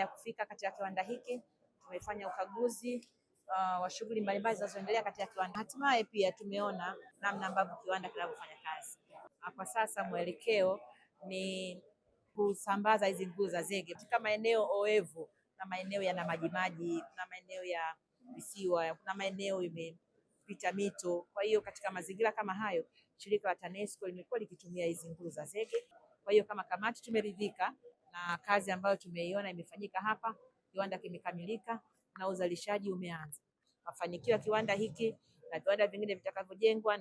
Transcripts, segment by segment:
Baada ya kufika katika kiwanda hiki, tumefanya ukaguzi wa shughuli mbalimbali zinazoendelea katika kiwanda. Hatimaye pia tumeona namna ambavyo kiwanda kinavyofanya kazi. Kwa sasa mwelekeo ni kusambaza hizi nguzo za zege katika maeneo oevu na maeneo yana majimaji, na maeneo ya visiwa, kuna maeneo imepita mito. Kwa hiyo katika mazingira kama hayo, shirika la TANESCO limekuwa likitumia hizi nguzo za zege. Kwa hiyo kama kamati tumeridhika na kazi ambayo tumeiona imefanyika hapa. Kiwanda kimekamilika na uzalishaji umeanza. Mafanikio ya kiwanda hiki na viwanda vingine vitakavyojengwa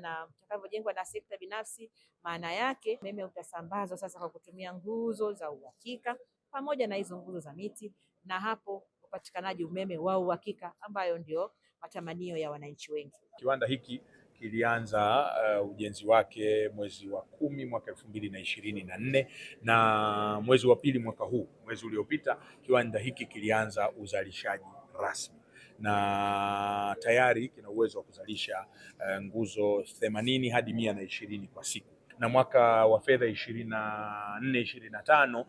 na sekta binafsi, maana yake umeme utasambazwa sasa kwa kutumia nguzo za uhakika pamoja na hizo nguzo za miti, na hapo upatikanaji umeme wa uhakika ambayo ndio matamanio ya wananchi wengi. Kiwanda hiki kilianza ujenzi wake mwezi wa 10 mwaka 2024 na mwezi wa pili mwaka huu, mwezi uliopita, kiwanda hiki kilianza uzalishaji rasmi na tayari kina uwezo wa kuzalisha nguzo 80 hadi 120 kwa siku. Na mwaka wa fedha 24-25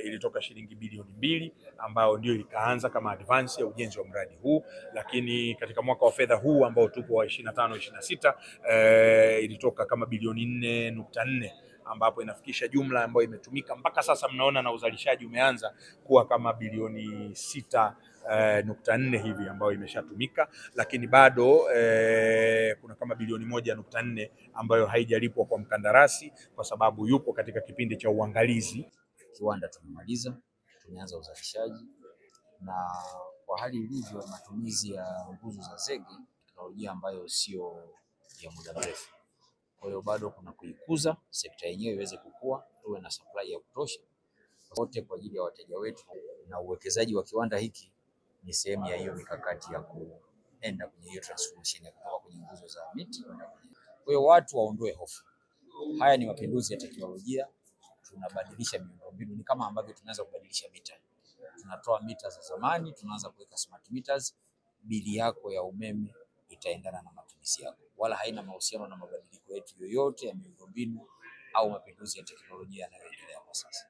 ilitoka shilingi bilioni 2 ambao ndio ikaanza kama advance ya ujenzi wa mradi huu, lakini katika mwaka wa fedha huu ambao tupo wa 25-26 ilitoka kama bilioni 4.4 ambapo inafikisha jumla ambayo imetumika mpaka sasa, mnaona na uzalishaji umeanza kuwa kama bilioni 6.4 hivi ambayo imeshatumika, lakini bado kuna kama bilioni 1.4 ambayo haijalipwa kwa mkandarasi kwa sababu yupo katika kipindi cha uangalizi. Kiwanda tumemaliza, tumeanza uzalishaji, na kwa hali ilivyo matumizi ya nguzo za zege, teknolojia ambayo sio ya muda mrefu. Kwa hiyo bado kuna kuikuza sekta yenyewe iweze kukua, tuwe na supply ya kutosha wote kwa ajili ya wateja wetu, na uwekezaji wa kiwanda hiki ni sehemu ya hiyo mikakati ya kuenda kwenye hiyo transformation ya kutoka kwenye nguzo za miti kwenda kwenye. Kwa hiyo watu waondoe hofu. Haya ni mapinduzi ya teknolojia, tunabadilisha miundombinu. Ni kama ambavyo tunaanza kubadilisha mita. Tunatoa mita za zamani, tunaanza kuweka smart meters. Bili yako ya umeme itaendana na matumizi yako, wala haina mahusiano na mabadiliko yetu yoyote ya miundombinu au mapinduzi ya teknolojia yanayoendelea kwa sasa.